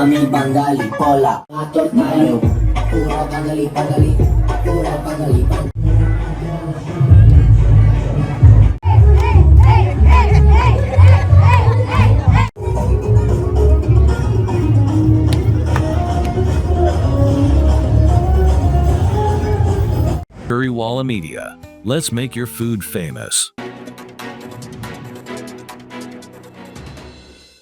আমি বাঙালি পলা তোর ভালো পুরা বাঙালি বাঙালি পুরা বাঙালি Currywalla Media. Let's make your food famous.